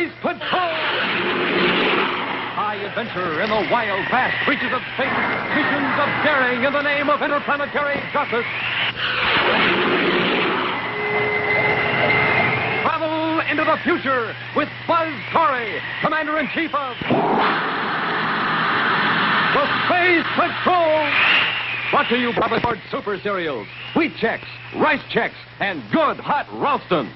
Space Patrol! High adventure in the wild, vast reaches of space. Missions of daring in the name of interplanetary justice. Travel into the future with Buzz Corey, Commander-in-Chief of the Space Patrol. Brought to you by the Ford Super Cereals, Wheat Chex, Rice Chex, and Good Hot Ralston.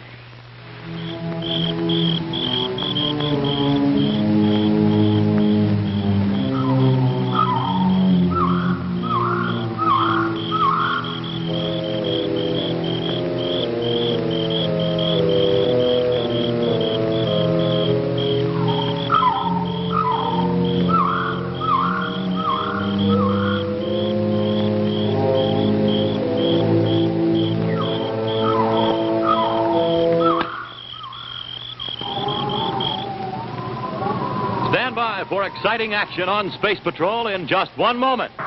For exciting action on Space Patrol in just 1 moment. Man,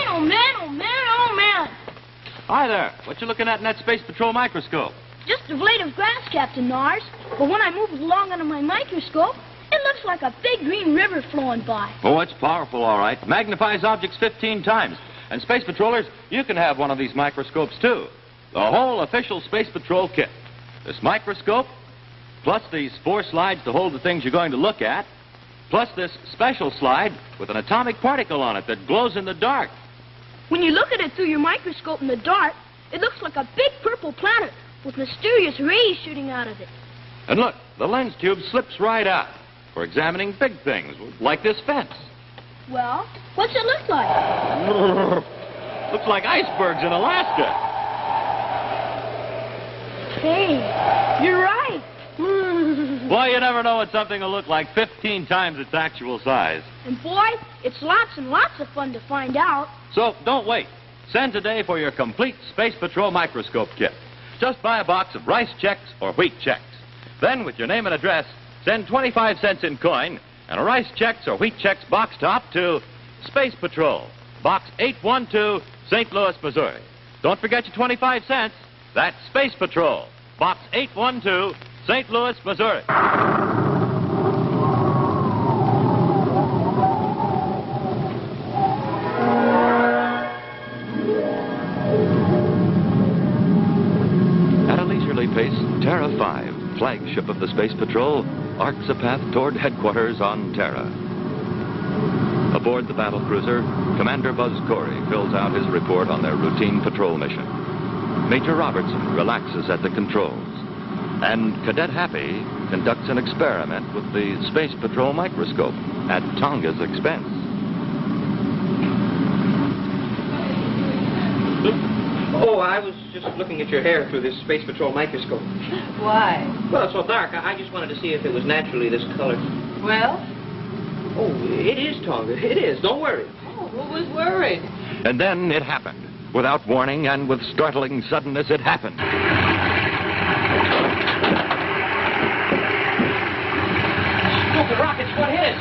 oh man, oh man, oh man. Hi there. What you looking at in that Space Patrol microscope? Just a blade of grass, Captain Nars. But when I move it along under my microscope, it looks like a big green river flowing by. Oh, it's powerful, all right. Magnifies objects 15 times. And Space Patrollers, you can have one of these microscopes, too. The whole official Space Patrol kit. This microscope, plus these 4 slides to hold the things you're going to look at, plus this special slide with an atomic particle on it that glows in the dark. When you look at it through your microscope in the dark, it looks like a big purple planet with mysterious rays shooting out of it. And look, the lens tube slips right out for examining big things, like this fence. Well, what's it look like? Looks like icebergs in Alaska. Hey, you're right. Boy, you never know what something will look like 15 times its actual size. And boy, it's lots and lots of fun to find out. So don't wait. Send today for your complete Space Patrol microscope kit. Just buy a box of Rice Chex or Wheat Chex. Then, with your name and address, send 25 cents in coin and a Rice Chex or Wheat Chex box top to Space Patrol, Box 812, St. Louis, Missouri. Don't forget your 25 cents. That's Space Patrol, Box 812, St. Louis, Missouri. At a leisurely pace, Terra 5, flagship of the Space Patrol, arcs a path toward headquarters on Terra. Aboard the battlecruiser, Commander Buzz Corey fills out his report on their routine patrol mission. Major Robertson relaxes at the controls, and Cadet Happy conducts an experiment with the Space Patrol microscope at Tonga's expense. Oh, I was just looking at your hair through this Space Patrol microscope. Why? Well, it's so dark. I just wanted to see if it was naturally this color. Well? Oh, it is, Tonga. It is. Don't worry. Oh, who was worried? And then it happened. Without warning and with startling suddenness, it happened. Stupid rockets, what hit us?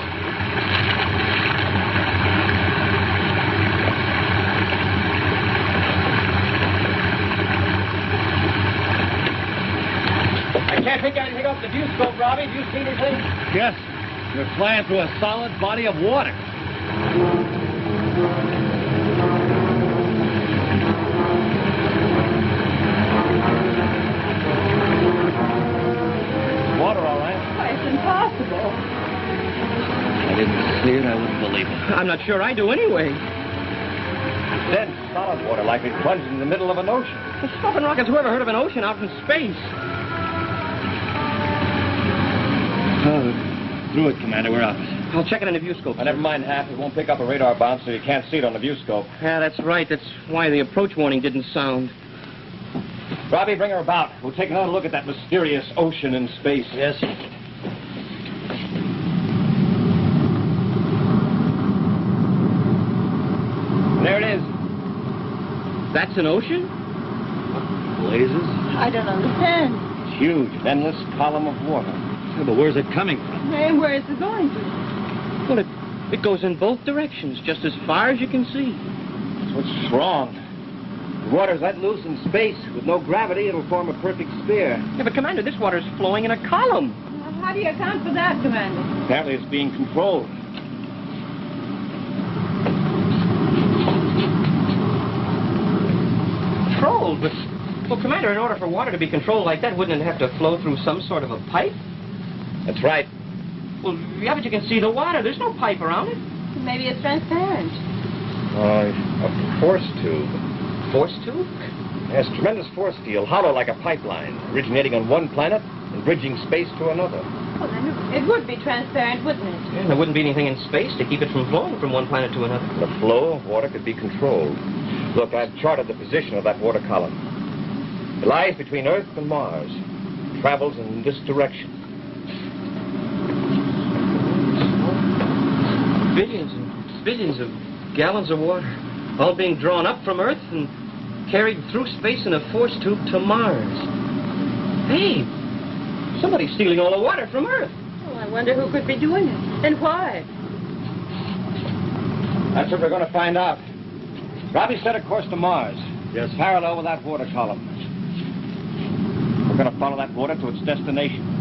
I can't pick anything off the viewscope, Robbie. Do you see anything? Yes, you're flying through a solid body of water. Water, all right. Why, it's impossible. I didn't see it, I wouldn't believe it. I'm not sure I do anyway. Dense, solid water, like we plunged in the middle of an ocean. Well, stopping rockets, who ever heard of an ocean out in space? Through it, Commander. We're out. I'll check it in the viewscope. Never mind half. It won't pick up a radar bounce, so you can't see it on the viewscope. Yeah, that's right. That's why the approach warning didn't sound. Robbie, bring her about. We'll take another look at that mysterious ocean in space. Yes. There it is. That's an ocean? Blazes. I don't understand. It's huge, an endless column of water. Yeah, but where's it coming from? Hey, where is it going to? Well, it goes in both directions, just as far as you can see. What's wrong? The water's let loose in space. With no gravity, it'll form a perfect sphere. Yeah, but, Commander, this water's flowing in a column. Well, how do you account for that, Commander? Apparently it's being controlled. Controlled? But, well, Commander, in order for water to be controlled like that, wouldn't it have to flow through some sort of a pipe? That's right. Well, yeah, but you can see the water. There's no pipe around it. Maybe it's transparent. A force tube. Force tube? It has tremendous force field, hollow like a pipeline, originating on one planet and bridging space to another. Well, then it would be transparent, wouldn't it? Yeah, and there wouldn't be anything in space to keep it from flowing from one planet to another. The flow of water could be controlled. Look, I've charted the position of that water column. It lies between Earth and Mars. It travels in this direction. Billions and billions of gallons of water, all being drawn up from Earth and carried through space in a force tube to Mars. Hey, somebody's stealing all the water from Earth. Oh, I wonder who could be doing it. And why? That's what we're going to find out. Robbie set a course to Mars. Yes. Parallel with that water column. We're going to follow that water to its destination.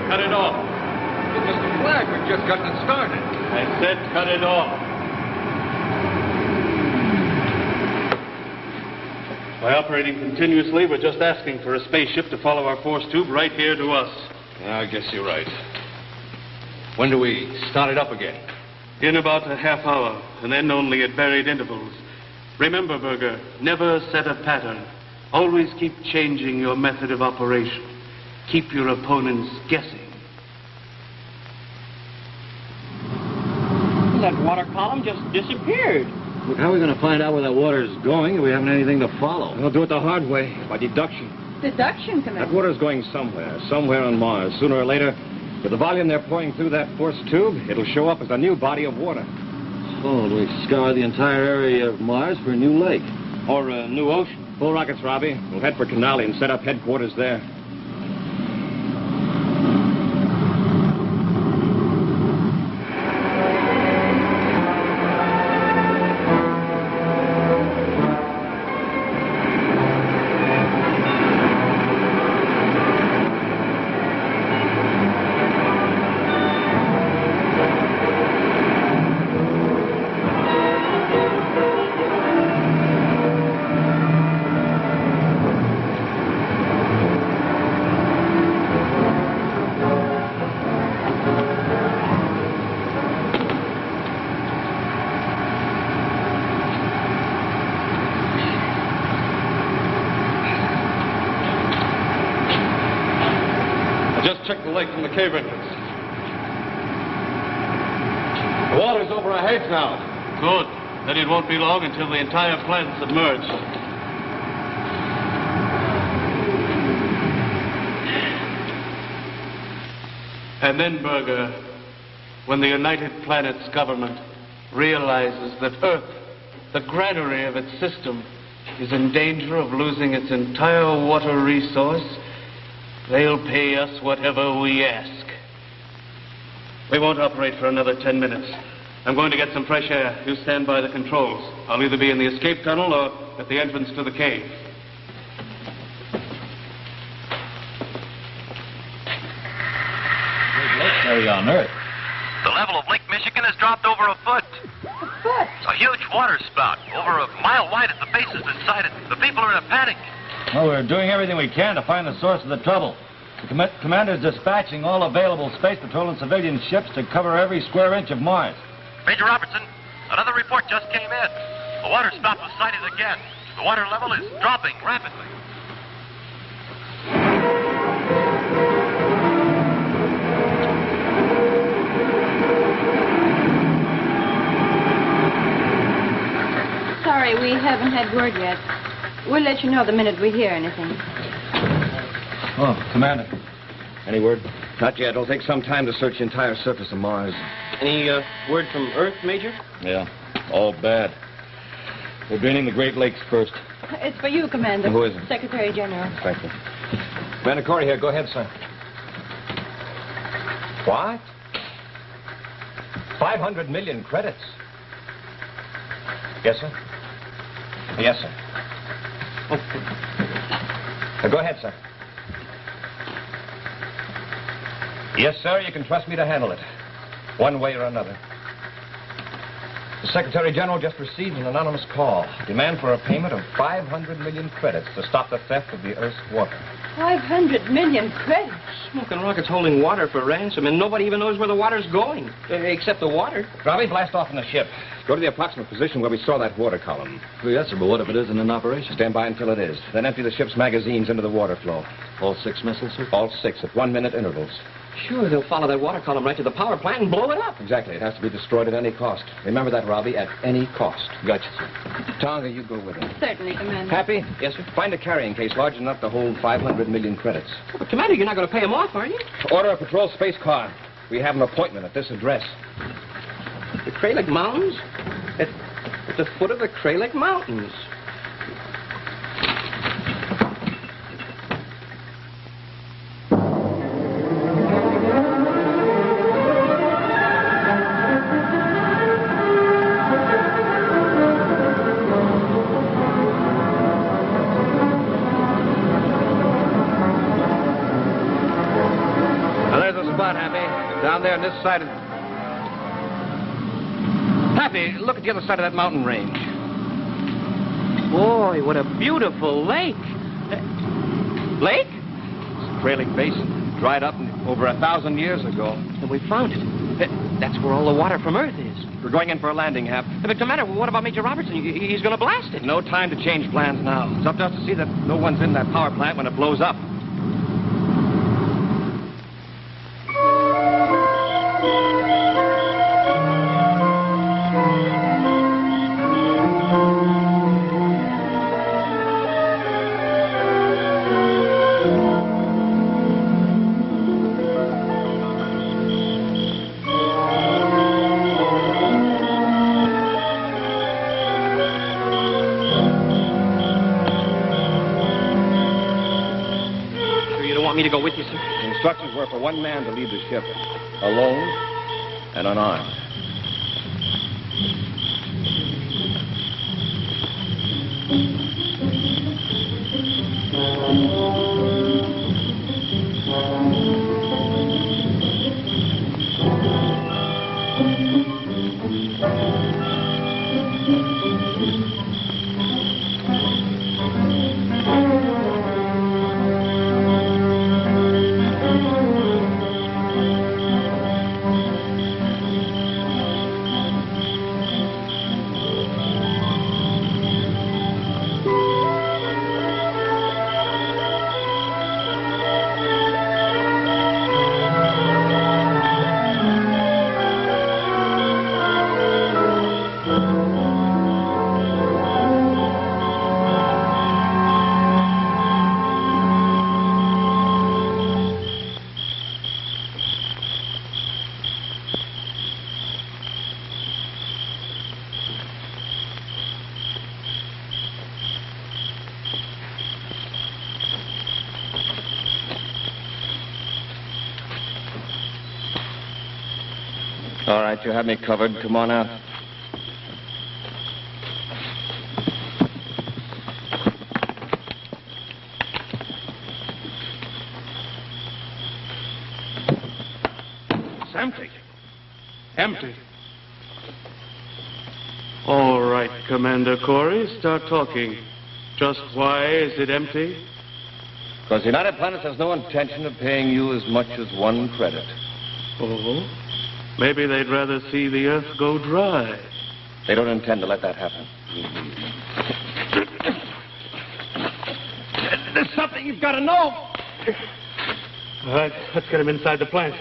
Cut it off. But Mr. Flagg, we've just gotten it started. I said cut it off. By operating continuously, we're just asking for a spaceship to follow our force tube right here to us. I guess you're right. When do we start it up again? In about a half hour, and then only at varied intervals. Remember, Berger, never set a pattern. Always keep changing your method of operation. Keep your opponents guessing. That water column just disappeared. Look, how are we going to find out where that water is going if we haven't anything to follow? We'll do it the hard way, by deduction. Deduction, Commander? That water's going somewhere on Mars. Sooner or later, with the volume they're pouring through that force tube, it'll show up as a new body of water. Oh, do we scour the entire area of Mars for a new lake? Or a new ocean. Full rockets, Robbie. We'll head for Canali and set up headquarters there. Check the lake from the cave entrance. The water's over our heads now. Good. Then it won't be long until the entire planet's submerged. And then, Berger, when the United Planets government realizes that Earth, the granary of its system, is in danger of losing its entire water resource, they'll pay us whatever we ask. We won't operate for another 10 minutes. I'm going to get some fresh air. You stand by the controls. I'll either be in the escape tunnel or at the entrance to the cave. Great lake area on Earth. The level of Lake Michigan has dropped over a foot. A foot? A huge water spout, over a mile wide at the base, has been sighted. The people are in a panic. Well, we're doing everything we can to find the source of the trouble. The commander's dispatching all available space patrol and civilian ships to cover every square inch of Mars. Major Robertson, another report just came in. The water spout was sighted again. The water level is dropping rapidly. haven't had word yet. We'll let you know the minute we hear anything. Oh, Commander. Any word? Not yet. It'll take some time to search the entire surface of Mars. Any word from Earth, Major? Yeah, all bad. We're draining the Great Lakes first. It's for you, Commander. Who is it? Secretary General. Thank you. Commander Corey here. Go ahead, sir. What? 500 million credits. Yes, sir? Yes, sir. Go ahead, sir. Yes, sir, you can trust me to handle it. One way or another. The Secretary General just received an anonymous call. Demand for a payment of 500 million credits to stop the theft of the Earth's water. 500 million credits. Smoking rockets holding water for ransom, and nobody even knows where the water's going, except the water. Robbie, blast off in the ship. Go to the approximate position where we saw that water column. Oh, yes, sir, but what if it isn't in operation? Stand by until it is. Then empty the ship's magazines into the water flow. All 6 missiles, sir? All 6 at 1-minute intervals. Sure, they'll follow that water column right to the power plant and blow it up. Exactly. It has to be destroyed at any cost. Remember that, Robbie, at any cost. Gotcha, sir. Tonga, you go with him. Certainly, Commander. Happy? Yes, sir. Find a carrying case large enough to hold 500 million credits. But, Commander, you're not going to pay them off, are you? Order a patrol space car. We have an appointment at this address. The Kralik Mountains? At the foot of the Kralik Mountains. Now, there's a spot, Happy. Down there on this side of... Happy, look at the other side of that mountain range. Boy, what a beautiful lake. Lake? It's a Kralik Basin. Dried up over 1,000 years ago. And we found it. That's where all the water from Earth is. We're going in for a landing, Hap. But, Commander, what about Major Robertson? He's going to blast it. No time to change plans now. It's up to us to see that no one's in that power plant when it blows up. Me to go with you, sir? The instructions were for one man to leave the ship, alone and unarmed. All right, you have me covered. Come on out. It's empty. Empty. All right, Commander Corey, start talking. Just why is it empty? Because the United Planets has no intention of paying you as much as 1 credit. Oh? Maybe they'd rather see the Earth go dry. They don't intend to let that happen. There's something you've got to know. All right, let's get him inside the plant.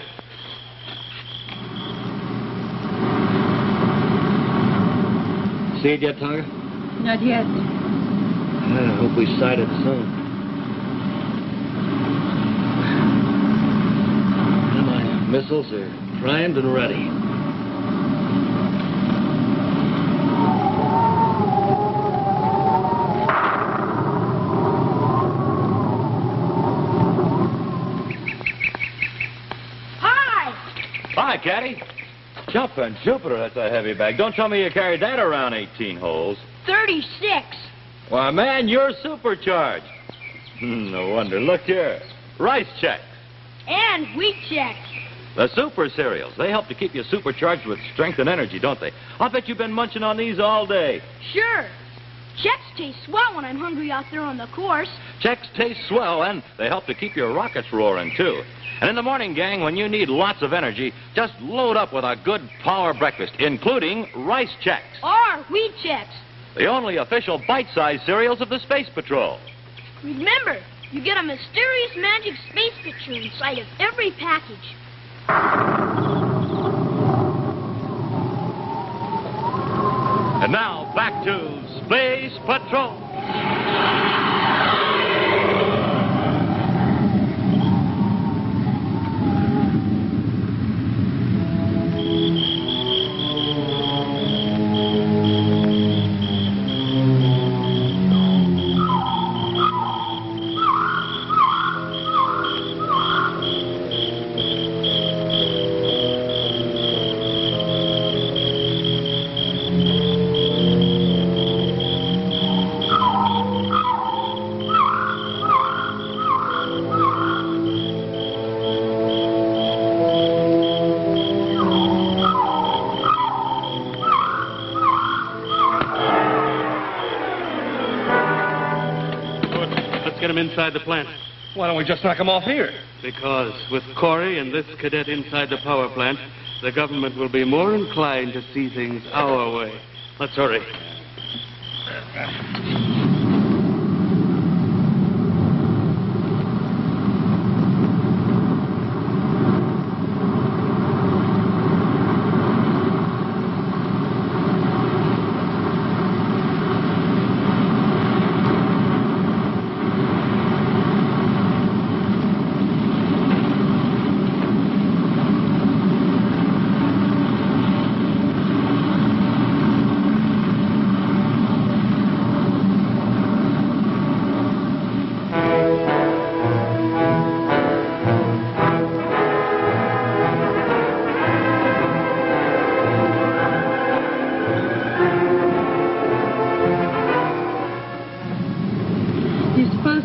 See it yet, Tonga? Not yet. I hope we sight it soon. My missiles are primed and ready. Hi, Caddy. Jumping Jupiter, that's a heavy bag. Don't tell me you carried that around 18 holes. 36. Why, man, you're supercharged. No wonder. Look here. Rice checks. And wheat checks. The super cereals. They help to keep you supercharged with strength and energy, don't they? I'll bet you've been munching on these all day. Sure. Checks taste swell when I'm hungry out there on the course. Checks taste swell, and they help to keep your rockets roaring, too. And in the morning, gang, when you need lots of energy, just load up with a good power breakfast, including rice checks. Or wheat checks. The only official bite-sized cereals of the Space Patrol. Remember, you get a mysterious magic space picture inside of every package. And now, back to Space Patrol. Get him inside the plant. Why don't we just knock him off here? Because with Corey and this cadet inside the power plant, the government will be more inclined to see things our way. Let's hurry.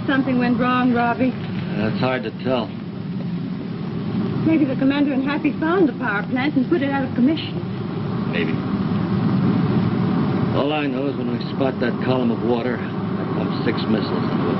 Something went wrong, Robbie. It's hard to tell. Maybe the commander and Happy found the power plant and put it out of commission. Maybe. All I know is when I spot that column of water, I pump 6 missiles into it.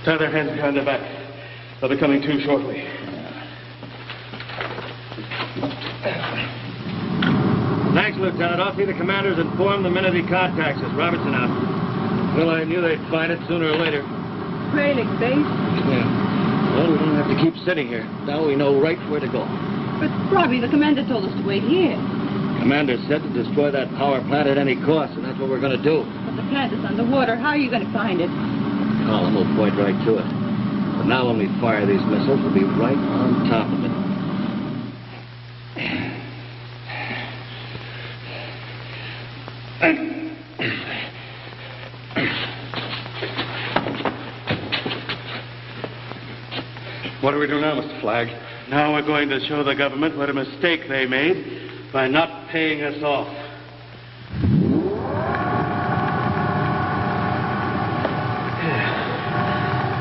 Tie their hands behind their back. They'll be coming to shortly. Thanks, Lieutenant. I'll see the commander's informed the minute he contacts us. Robertson out. Well, I knew they'd find it sooner or later. Grayling base. Yeah. Well, we don't have to keep sitting here. Now we know right where to go. But, Robbie, the commander told us to wait here. Commander said to destroy that power plant at any cost, and that's what we're going to do. But the plant is underwater. How are you going to find it? Column will point right to it. But now when we fire these missiles, we'll be right on top of it. What do we do now, Mr. Flagg? Now we're going to show the government what a mistake they made by not paying us off.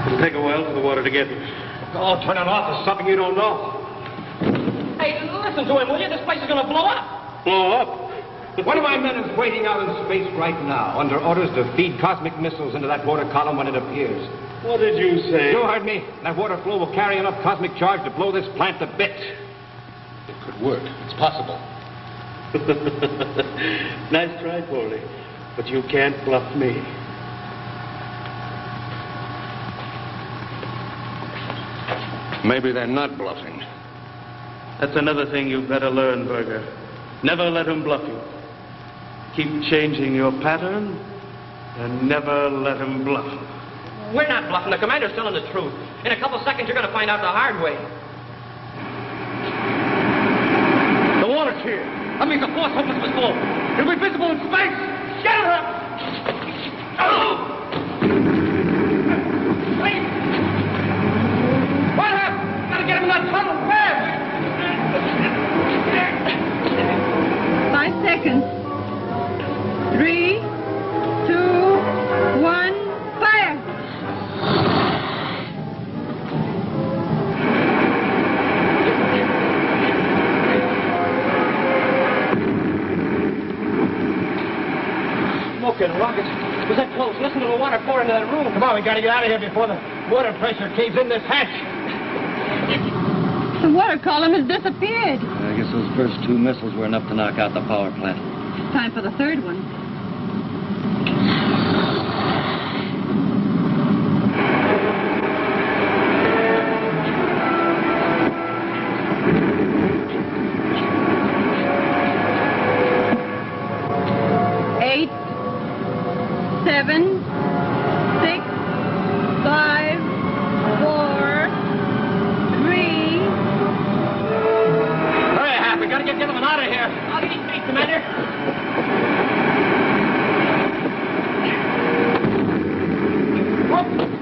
It'll take a while for the water to get here. Oh, turn it off. There's something you don't know. Hey, listen to him, will you? This place is going to blow up. Blow up? One of my men is waiting out in space right now, under orders to feed cosmic missiles into that water column when it appears. What did you say? You heard me. That water flow will carry enough cosmic charge to blow this plant to bits. It could work. It's possible. Nice try, Foley. But you can't bluff me. Maybe they're not bluffing. That's another thing you'd better learn, Berger. Never let him bluff you. Keep changing your pattern, and never let him bluff. We're not bluffing. The commander's telling the truth. In a couple seconds, you're going to find out the hard way. The water's here. That means the force hopeless was full. It'll be visible in space. Get it up! Oh! Wait! What happened? Gotta get him in that tunnel. Fast! 5 seconds. 3, 2, 1, fire! Smoking rockets. Was that close? Listen to the water pour into that room. Come on, we gotta get out of here before the water pressure caves in this hatch. The water column has disappeared. I guess those first 2 missiles were enough to knock out the power plant. Time for the third one. Eight, 7, 6, 5, 4, 3. Hurry, Hap, we gotta get gentlemen out of here. I'll get his feet, Commander.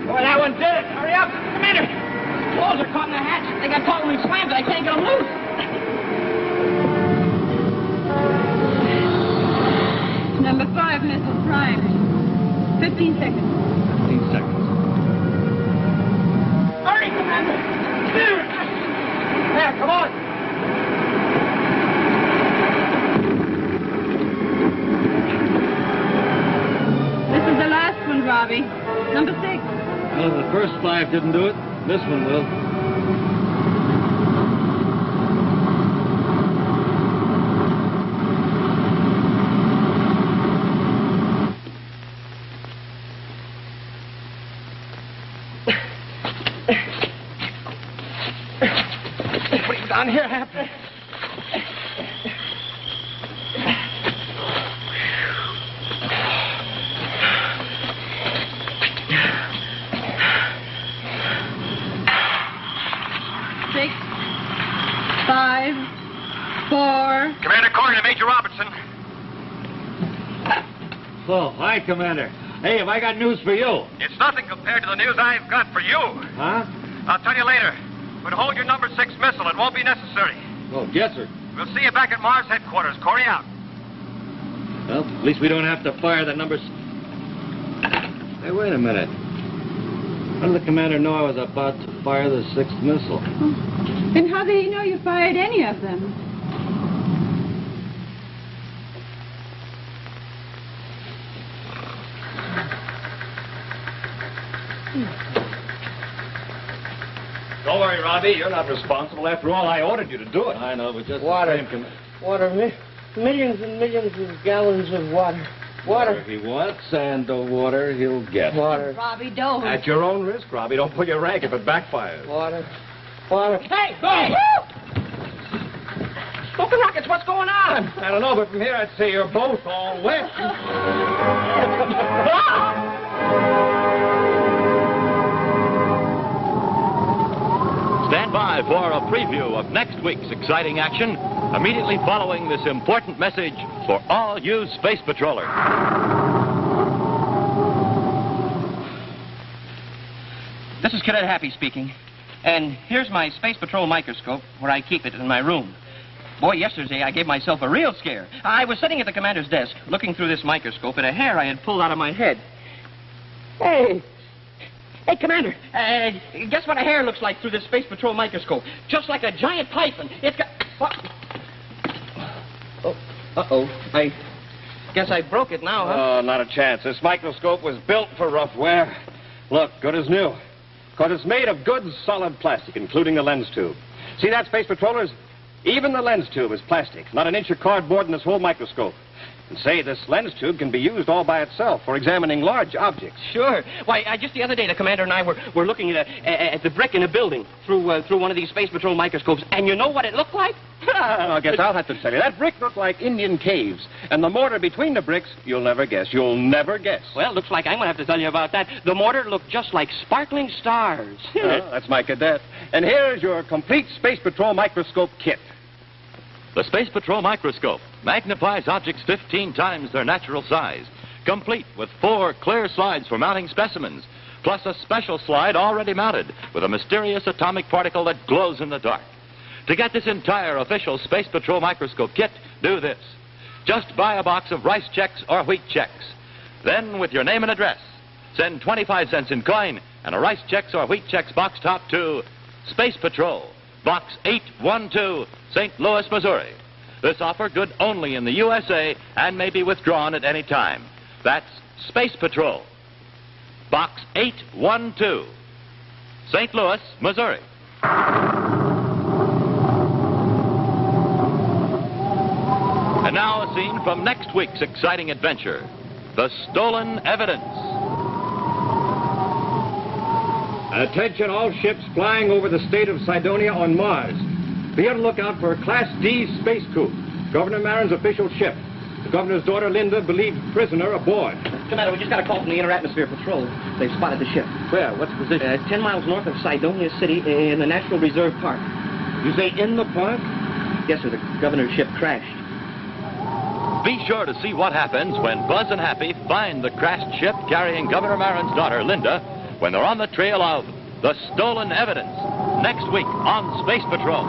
Boy, that one did it. Hurry up. Commander! Walls are caught in the hatch. They got caught when we slammed it. I can't get them loose. Number 5 missile primed. 15 seconds. 15 seconds. Hurry, Commander! There, come on. This is the last one, Robbie. Number 6. Well, if the first 5 didn't do it, this one will. What are you down here, Hap? Six, 5, 4. Commander Corey to Major Robertson. Oh, hi, Commander. Hey, have I got news for you? It's nothing compared to the news I've got for you. Huh? I'll tell you later. But hold your number 6 missile. It won't be necessary. Oh, yes, sir. We'll see you back at Mars headquarters. Corey out. Well, at least we don't have to fire the numbers. Hey, wait a minute. How did the commander know I was about to fire the 6th missile? And how did he know you fired any of them? Don't worry, Robbie. You're not responsible. After all, I ordered you to do it. I know, but just Water. the same, Water. Millions and millions of gallons of water. Water. If he wants and the water, he'll get. Water. Robbie, don't. At your own risk, Robbie. Don't pull your rank if it backfires. Water. Water. Hey! Hey! Smoking rockets, what's going on? I don't know, but from here I'd say you're both all wet. Stand by for a preview of next week's exciting action immediately following this important message for all you space patrollers. This is Cadet Happy speaking. And here's my Space Patrol microscope where I keep it in my room. Boy, yesterday I gave myself a real scare. I was sitting at the commander's desk looking through this microscope at a hair I had pulled out of my head. Hey! Hey, Commander, guess what a hair looks like through the Space Patrol microscope? Just like a giant python. It's got... Oh, uh-oh. I guess I broke it now, huh? Oh, not a chance. This microscope was built for rough wear. Look, good as new. Because it's made of good, solid plastic, including the lens tube. See that, Space Patrollers? Even the lens tube is plastic. Not an inch of cardboard in this whole microscope. And say, this lens tube can be used all by itself for examining large objects. Sure. Why, just the other day, the Commander and I were looking at the brick in a building through one of these Space Patrol microscopes, and you know what it looked like? I guess I'll have to tell you. That brick looked like Indian caves. And the mortar between the bricks, you'll never guess. You'll never guess. Well, looks like I'm going to have to tell you about that. The mortar looked just like sparkling stars. That's my cadet. And here's your complete Space Patrol microscope kit. The Space Patrol microscope magnifies objects 15 times their natural size, complete with 4 clear slides for mounting specimens, plus a special slide already mounted with a mysterious atomic particle that glows in the dark. To get this entire official Space Patrol microscope kit, do this. Just buy a box of rice checks or wheat checks. Then, with your name and address, send 25 cents in coin and a rice checks or wheat checks box top to Space Patrol, Box 812, St. Louis, Missouri. This offer good only in the USA and may be withdrawn at any time. That's Space Patrol, Box 812, St. Louis, Missouri. And now a scene from next week's exciting adventure, The Stolen Evidence. Attention all ships flying over the state of Cydonia on Mars. Be on the lookout for a Class D space coupe. Governor Marin's official ship. The governor's daughter, Linda, believed prisoner aboard. Commander, we just got a call from the Inter-Atmosphere Patrol. They've spotted the ship. Where? What's the position? 10 miles north of Cydonia City in the National Reserve Park. You say in the park? Yes, sir. The governor's ship crashed. Be sure to see what happens when Buzz and Happy find the crashed ship carrying Governor Marin's daughter, Linda, when they're on the trail of the stolen evidence, next week on Space Patrol.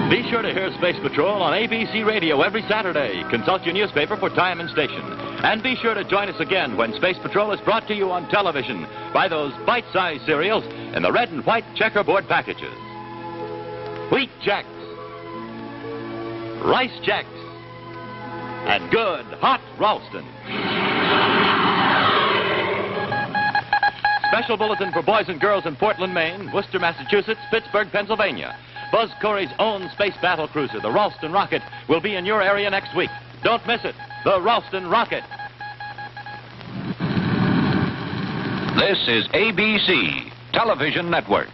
Be sure to hear Space Patrol on ABC Radio every Saturday. Consult your newspaper for time and station. And be sure to join us again when Space Patrol is brought to you on television by those bite-sized cereals in the red and white checkerboard packages. Wheat checks, rice checks, and good hot Ralston. Special bulletin for boys and girls in Portland, Maine, Worcester, Massachusetts, Pittsburgh, Pennsylvania. Buzz Corey's own space battle cruiser, the Ralston Rocket, will be in your area next week. Don't miss it. The Ralston Rocket. This is ABC Television Network.